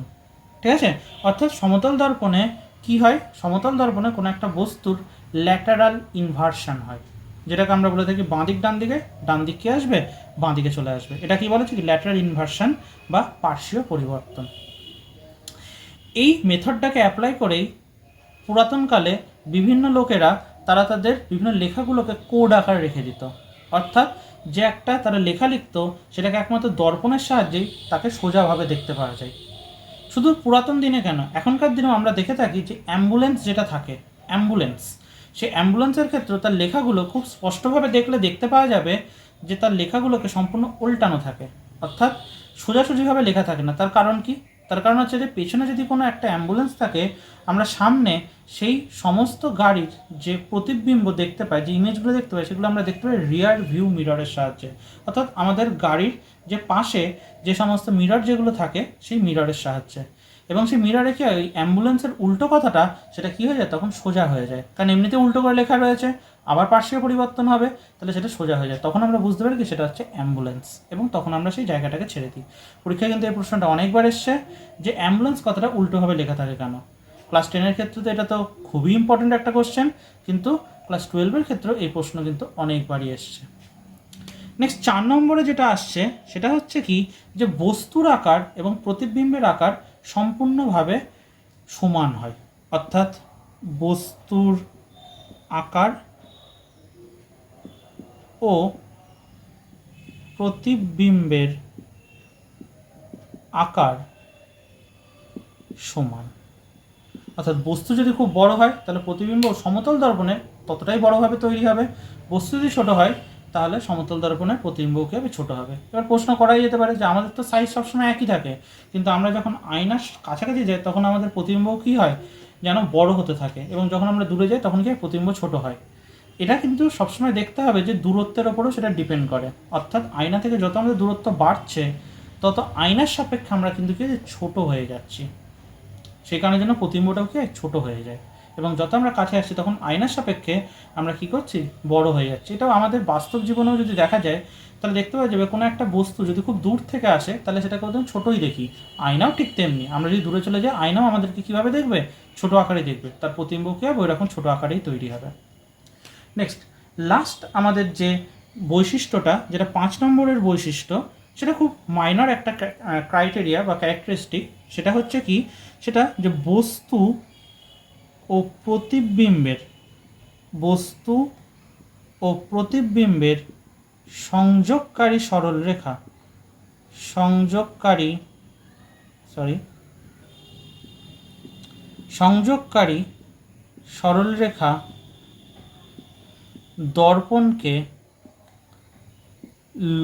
ঠিক আছে, অর্থাৎ সমতল দর্পণে কি হয়, সমতল দর্পণে কোনো একটা বস্তুর ল্যাটারাল ইনভার্সন হয়, যেটাকে আমরা বলে থাকি বাঁ দিক ডান দিকে, ডান দিক কি আসবে বাঁ দিকে চলে আসবে। এটা কি বলা হচ্ছে কি ল্যাটারাল ইনভার্সন বা পার্শ্বীয় পরিবর্তন। এই মেথডটাকে অ্যাপ্লাই করেই পুরাতনকালে বিভিন্ন লোকেরা তারা তাদের বিভিন্ন লেখাগুলোকে কোড আকারে রেখে দিত। অর্থাৎ যে একটা তারা লেখা লিখত সেটাকে একমাত্র দর্পণের সাহায্যেই তাকে সোজাভাবে দেখতে পাওয়া যায়। শুধু পুরাতন দিনে কেন, এখনকার দিনেও আমরা দেখে থাকি যে অ্যাম্বুলেন্স যেটা থাকে, সেই অ্যাম্বুলেন্সের ক্ষেত্রে তার লেখাগুলো খুব স্পষ্টভাবে দেখতে পাওয়া যাবে যে তার লেখাগুলোকে সম্পূর্ণ উল্টানো থাকে, অর্থাৎ সোজাসুজিভাবে লেখা থাকে না। তার কারণ কি, তার কারণ হচ্ছে যে পেছনে যদি কোনো একটা অ্যাম্বুলেন্স থাকে, আমরা সামনে সেই সমস্ত গাড়ির যে প্রতিবিম্ব দেখতে পাই, যে ইমেজগুলো দেখতে পাই, সেগুলো আমরা দেখতে পাই রিয়ার ভিউ মিররের সাহায্যে, অর্থাৎ আমাদের গাড়ির যে পাশে যে সমস্ত মিরর যেগুলো থাকে সেই মিররের সাহায্যে। এবং সেই মিররে কি হয়, ওই অ্যাম্বুলেন্সের উল্টো কথাটা সেটা কী হয়ে যায়, তখন সোজা হয়ে যায়, কারণ এমনিতে উল্টো করে লেখা রয়েছে, আবার পার্শ্বীয় পরিবর্তন হবে, তাহলে সেটা সোজা হয়ে যায়, তখন আমরা বুঝতে পারি কি সেটা হচ্ছে অ্যাম্বুলেন্স, এবং তখন আমরা সেই জায়গাটাকে ছেড়ে দিই। পরীক্ষায় কিন্তু এই প্রশ্নটা অনেকবার এসছে যে অ্যাম্বুলেন্স কথাটা উল্টোভাবে লেখা থাকে কেন। ক্লাস 10-এর ক্ষেত্রে তো এটা তো খুবই ইম্পর্টেন্ট একটা কোশ্চেন, কিন্তু ক্লাস 12-এর ক্ষেত্রেও এই প্রশ্ন কিন্তু অনেকবারই এসছে। নেক্সট 4 নম্বরে যেটা আসছে সেটা হচ্ছে কি, যে বস্তুর আকার এবং প্রতিবিম্বের আকার সম্পূর্ণভাবে সমান হয়, অর্থাৎ বস্তুর আকার ও প্রতিবিম্বের আকার সমান। অর্থাৎ বস্তু যদি খুব বড় হয় তাহলে প্রতিবিম্ব সমতল দর্পণে ততটাই বড়ভাবে তৈরি হবে, বস্তু যদি ছোট হয় তাহলে সমতল দর্পণের প্রতিবিম্ব কী হবে, ছোটো হবে। এবার প্রশ্ন করাই যেতে পারে যে আমাদের তো সাইজ সবসময় একই থাকে, কিন্তু আমরা যখন আয়নার কাছাকাছি যাই তখন আমাদের প্রতিবিম্ব কী হয়, যেন বড় হতে থাকে, এবং যখন আমরা দূরে যাই তখন কি প্রতিবিম্ব ছোট হয়। এটা কিন্তু সবসময় দেখতে হবে যে দূরত্বের ওপরেও সেটা ডিপেন্ড করে, অর্থাৎ আয়না থেকে যত আমাদের দূরত্ব বাড়ছে তত আয়নার সাপেক্ষে আমরা কিন্তু কি ছোট হয়ে যাচ্ছি, সেই কারণে যেন প্রতিবিম্বটাও কি ছোট হয়ে যায়, এবং যত আমরা কাছে আসছি তখন আয়নার সাপেক্ষে আমরা কি করছি, বড় হয়ে যাচ্ছি। এটাও আমাদের বাস্তব জীবনেও যদি দেখা যায় তাহলে দেখতে পাওয়া যাবে কোনো একটা বস্তু যদি খুব দূর থেকে আসে তাহলে সেটাকে একদম ছোটোই দেখি, আয়নাও ঠিক তেমনি, আমরা যদি দূরে চলে যাই আয়নাও আমাদেরকে কীভাবে দেখবে, ছোট আকারে দেখবে, তার প্রতিবিম্ব কী হবে, ওই রকম ছোটো আকারেই তৈরি হবে। নেক্সট লাস্ট আমাদের যে বৈশিষ্ট্যটা, যেটা 5 নম্বরের বৈশিষ্ট্য, সেটা খুব মাইনর একটা ক্রাইটেরিয়া বা ক্যারেক্টারিস্টিক, সেটা হচ্ছে কি, সেটা যে বস্তু ও প্রতিবিম্বের সংযোগকারী সরলরেখা দর্পণকে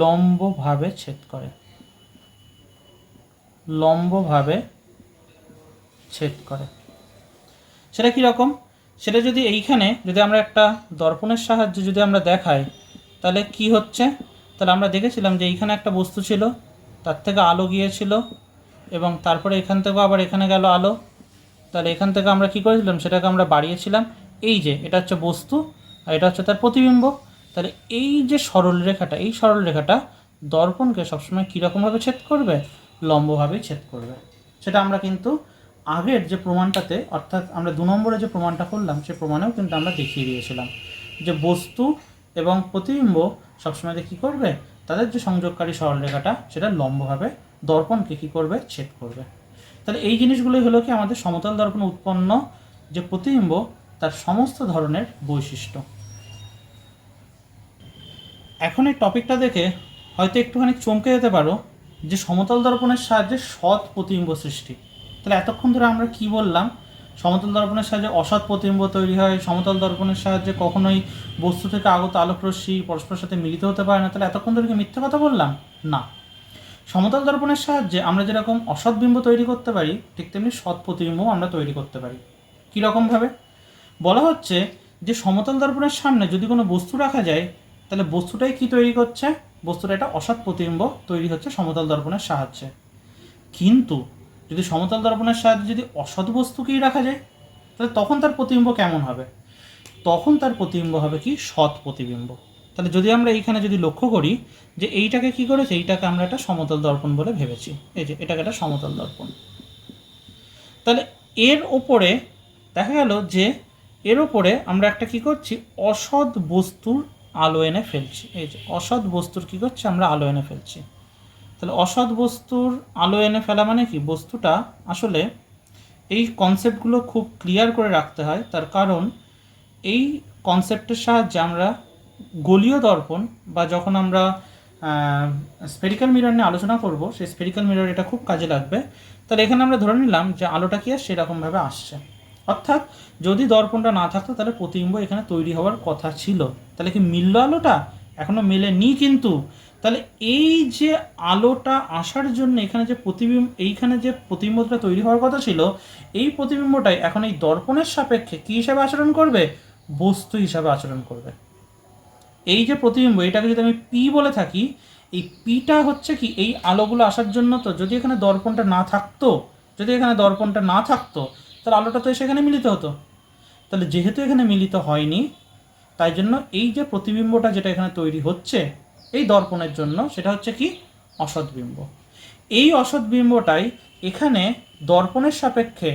লম্বভাবে ছেদ করে। সেটা কীরকম, সেটা যদি এইখানে যদি আমরা একটা দর্পণের সাহায্যে যদি আমরা দেখাই তাহলে কি হচ্ছে, তাহলে আমরা দেখেছিলাম যে এইখানে একটা বস্তু ছিল, তার থেকে আলো গিয়েছিল, এবং তারপরে এখান থেকেও আবার এখানে গেল আলো, তাহলে এখান থেকে আমরা কি করেছিলাম, সেটাকে আমরা বাড়িয়েছিলাম। এই যে এটা হচ্ছে বস্তু আর এটা হচ্ছে তার প্রতিবিম্ব, তাহলে এই যে সরলরেখাটা দর্পণকে সবসময় কীরকমভাবে ছেদ করবে, লম্বভাবেই ছেদ করবে। সেটা আমরা কিন্তু আগের যে প্রমাণটাতে, অর্থাৎ আমরা 2 নম্বরে যে প্রমাণটা করলাম সে প্রমাণেও কিন্তু আমরা দেখিয়ে দিয়েছিলাম যে বস্তু এবং প্রতিবিম্ব সবসময় কী করবে, তাদের যে সংযোগকারী সরলরেখাটা সেটা লম্বভাবে দর্পণকে কী করবে, ছেদ করবে। তাহলে এই জিনিসগুলোই হলো কি আমাদের সমতল দর্পণে উৎপন্ন যে প্রতিবিম্ব তার সমস্ত ধরনের বৈশিষ্ট্য। এখন এই টপিকটা দেখে হয়তো একটুখানি চমকে যেতে পারো যে সমতল দর্পণের সাহায্যে সৎ প্রতিবিম্ব সৃষ্টি। তাহলে এতক্ষণ ধরে আমরা কি বললাম, সমতল দর্পণের সাহায্যে অসৎ প্রতিবিম্ব তৈরি হয়, সমতল দর্পণের সাহায্যে কখনোই বস্তু থেকে আগত আলোকরশ্মি পরস্পরের সাথে মিলিত হতে পারে না। তাহলে এতক্ষণ ধরে কি মিথ্যে কথা বললাম? না। সমতল দর্পণের সাহায্যে আমরা যেরকম অসৎ বিম্ব তৈরি করতে পারি, ঠিক তেমনি সৎ প্রতিবিম্ব আমরা তৈরি করতে পারি। কীরকমভাবে? বলা হচ্ছে যে সমতল দর্পণের সামনে যদি কোনো বস্তু রাখা যায়, তাহলে বস্তুটাই কি তৈরি করছে? বস্তুটা একটা অসৎ প্রতিবিম্ব তৈরি হচ্ছে সমতল দর্পণের সাহায্যে। কিন্তু যদি সমতল দর্পণের সাহায্যে যদি অসৎ বস্তুকেই রাখা যায়, তাহলে তখন তার প্রতিবিম্ব কেমন হবে? তখন তার প্রতিবিম্ব হবে কি? সৎ প্রতিবিম্ব। তাহলে যদি আমরা এইখানে যদি লক্ষ্য করি যে এইটাকে কি করেছে, এইটাকে আমরা একটা সমতল দর্পণ বলে ভেবেছি, এই যে এটাকে একটা সমতল দর্পণ। তাহলে এর ওপরে দেখা গেল যে এর ওপরে আমরা একটা কি করছি, অসৎ বস্তুর আলো এনে ফেলছি। এই যে অসৎ বস্তুর কি করছি, আমরা আলো এনে ফেলছি। তাহলে অসৎ বস্তুর আলো এনে ফেলা মানে কি? বস্তুটা আসলে এই কনসেপ্টগুলো খুব ক্লিয়ার করে রাখতে হয়, তার কারণ এই কনসেপ্টের সাহায্যে আমরা গোলীয় দর্পণ বা যখন আমরা স্ফেরিক্যাল মিরর নিয়ে আলোচনা করব, সেই স্ফেরিক্যাল মিরর এটা খুব কাজে লাগবে। তাহলে এখানে আমরা ধরে নিলাম যে আলোটা কি আর সেরকমভাবে আসছে, অর্থাৎ যদি দর্পণটা না থাকতো তাহলে প্রতিবিম্ব এখানে তৈরি হওয়ার কথা ছিল। তাহলে কি মিলল আলোটা? এখনও মেলেনি। কিন্তু তাহলে এই যে আলোটা আসার জন্য এখানে যে এইখানে যে প্রতিবিম্বটা তৈরি হওয়ার কথা ছিল, এই প্রতিবিম্বটাই এখন এই দর্পণের সাপেক্ষে কী হিসাবে আচরণ করবে? বস্তু হিসাবে আচরণ করবে। এই যে প্রতিবিম্ব, এটাকে যদি আমি পি বলে থাকি, এই পিটা হচ্ছে কি এই আলোগুলো আসার জন্য। তো যদি এখানে দর্পণটা না থাকতো, তাহলে আলোটা তো সেখানে মিলিত হতো। তাহলে যেহেতু এখানে মিলিত হয়নি, তাই জন্য এই যে প্রতিবিম্বটা যেটা এখানে তৈরি হচ্ছে এই দর্পণের জন্য, সেটা হচ্ছে কি? অসৎ বিম্ব। এই অসৎ বিম্বটাই এখানে দর্পণের সাপেক্ষে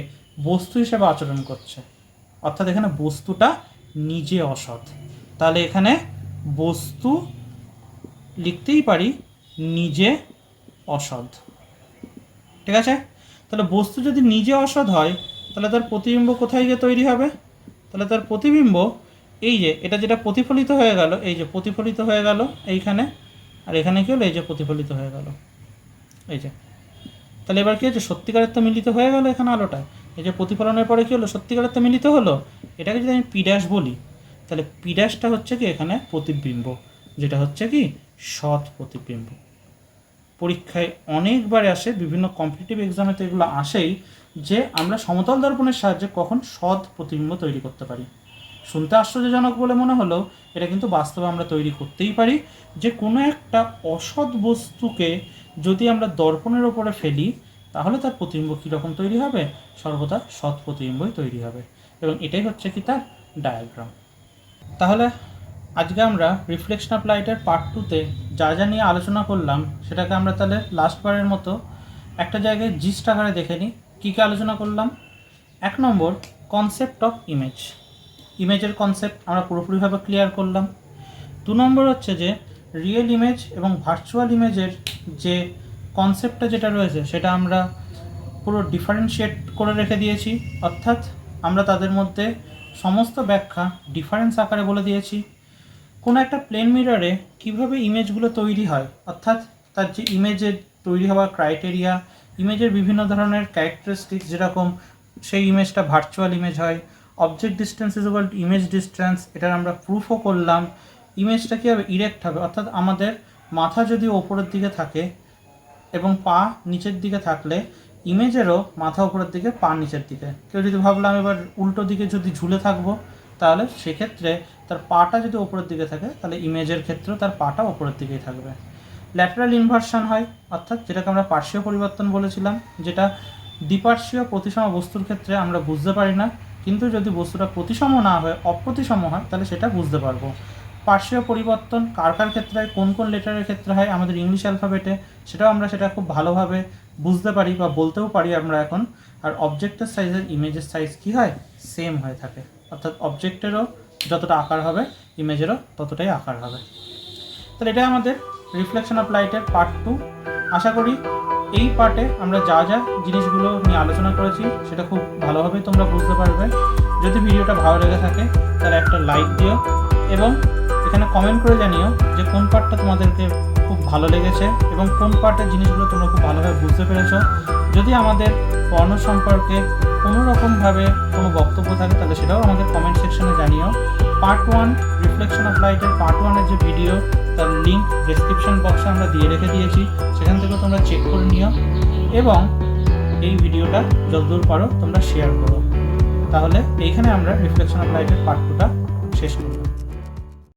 বস্তু হিসেবে আচরণ করছে, অর্থাৎ এখানে বস্তুটা নিজে অসৎ। তাহলে এখানে বস্তু লিখতেই পারি নিজে অসৎ। ঠিক আছে? তাহলে বস্তু যদি নিজে অসৎ হয়, তাহলে তার প্রতিবিম্ব কোথায় গিয়ে তৈরি হবে? তাহলে তার প্রতিবিম্ব এই যে এটা যেটা প্রতিফলিত হয়ে গেল, এই যে প্রতিফলিত হয়ে গেল এইখানে, আর এখানে কি হলো? এই যে প্রতিফলিত হয়ে গেল, এই যে। তাহলে এবার কি হচ্ছে? সত্যিকারের তো মিলিত হয়ে গেল এখানে আলোটা। এই যে প্রতিফলনের পরে কি হলো? সত্যিকারের তো মিলিত হলো। এটাকে যদি আমি পি ড্যাশ বলি, তাহলে পি ড্যাশটা হচ্ছে কি এখানে প্রতিবিম্ব, যেটা হচ্ছে কি সৎ প্রতিবিম্ব। পরীক্ষায় অনেকবার আসে, বিভিন্ন কম্পিটিটিভ এক্সামে তো এগুলো আসেই, যে আমরা সমতল দর্পণের সাহায্যে কখন সৎ প্রতিবিম্ব তৈরি করতে পারি। শুনতে আশ্চর্যজনক বলে মনে হলেও এটা কিন্তু বাস্তবে আমরা তৈরি করতেই পারি। যে কোনো একটা অসৎ বস্তুকে যদি আমরা দর্পণের ওপরে ফেলি, তাহলে তার প্রতিবিম্ব কীরকম তৈরি হবে? সর্বদা সৎ প্রতিবিম্বই তৈরি হবে। এবং এটাই হচ্ছে কি তার ডায়াগ্রাম। তাহলে আজকে আমরা রিফ্লেকশন অফ লাইটের পার্ট 2তে যা যা নিয়ে আলোচনা করলাম, সেটাকে আমরা তাহলে লাস্টবারের মতো একটা জায়গায় জিস্ট আকারে দেখে নিই। কী কী আলোচনা করলাম? 1 নম্বর, কনসেপ্ট অফ ইমেজ। ইমেজের কনসেপ্ট আমরা পুরোপুরিভাবে ক্লিয়ার করলাম। 2 নম্বর হচ্ছে যে রিয়েল ইমেজ এবং ভার্চুয়াল ইমেজের যে কনসেপ্টটা যেটা রয়েছে, সেটা আমরা পুরো ডিফারেন্সিয়েট করে রেখে দিয়েছি, অর্থাৎ আমরা তাদের মধ্যে সমস্ত ব্যাখ্যা ডিফারেন্স আকারে বলে দিয়েছি। কোনো একটা প্লেন মিররে কীভাবে ইমেজগুলো তৈরি হয়, অর্থাৎ তার যে ইমেজের তৈরি হওয়ার ক্রাইটেরিয়া, ইমেজের বিভিন্ন ধরনের ক্যারেক্টারিস্টিক্স, যেরকম সেই ইমেজটা ভার্চুয়াল ইমেজ হয়। Object distance is equal two image distance, এটার আমরা প্রুফও করলাম। ইমেজটা কী হবে? ইরেক্ট হবে, অর্থাৎ আমাদের মাথা যদি ওপরের দিকে থাকে এবং পা নিচের দিকে থাকলে ইমেজেরও মাথা ওপরের দিকে, পা নিচের দিকে। কেউ যদি ভাবলাম এবার উল্টো দিকে যদি ঝুলে থাকবো, তাহলে সেক্ষেত্রে তার পাটা যদি ওপরের দিকে থাকে, তাহলে ইমেজের ক্ষেত্রেও তার পাটা ওপরের দিকেই থাকবে। ল্যাটারাল ইনভার্সন হয়, অর্থাৎ যেটাকে আমরা পার্শ্বীয় পরিবর্তন বলেছিলাম, যেটা দ্বিপার্শ্বীয় প্রতিসম বস্তুর ক্ষেত্রে আমরা বুঝতে পারি না, কিন্তু যদি বস্তুটা প্রতিসম না হয়, অপ্রতিসম হয়, তাহলে সেটা বুঝতে পারবো। পার্শ্বীয় পরিবর্তন কার কার ক্ষেত্রে হয়, কোন কোন লেটারের ক্ষেত্রে হয় আমাদের ইংলিশ অ্যালফাবেটে, সেটাও আমরা সেটা খুব ভালোভাবে বুঝতে পারি বা বলতেও পারি আমরা এখন। আর অবজেক্টের সাইজের ইমেজের সাইজ কী হয়? সেম হয়ে থাকে, অর্থাৎ অবজেক্টেরও যতটা আকার হবে ইমেজেরও ততটাই আকার হবে। তাহলে এটাই আমাদের রিফ্লেকশন অফ লাইটের পার্ট 2। আশা করি এই পার্টে আমরা যা যা জিনিসগুলো নিয়ে আলোচনা করেছি সেটা খুব ভালোভাবেই তোমরা বুঝতে পারবে। যদি ভিডিওটা ভালো লেগে থাকে তাহলে একটা লাইক দিও এবং এখানে কমেন্ট করে জানিও যে কোন পার্টটা তোমাদেরকে খুব ভালো লেগেছে এবং কোন পার্টের জিনিসগুলো তোমরা খুব ভালোভাবে বুঝতে পেরেছো। যদি আমাদের পড়ানোর সম্পর্কে কোনো রকমভাবে কোনো বক্তব্য থাকে তাহলে সেটাও আমাদের কমেন্ট সেকশনে জানিও। পার্ট 1 রিফ্লেকশন অফ লাইটের পার্ট 1-এর যে ভিডিও, তার লিঙ্ক ডেসক্রিপশন বক্সে আমরা দিয়ে রেখে দিয়েছি, সেখান থেকেও তোমরা চেক করে নিও এবং এই ভিডিওটা যতদূর পারো তোমরা শেয়ার করো। তাহলে এইখানে আমরা রিফ্লেকশন অফ লাইটের পার্ট 2টা শেষ করব।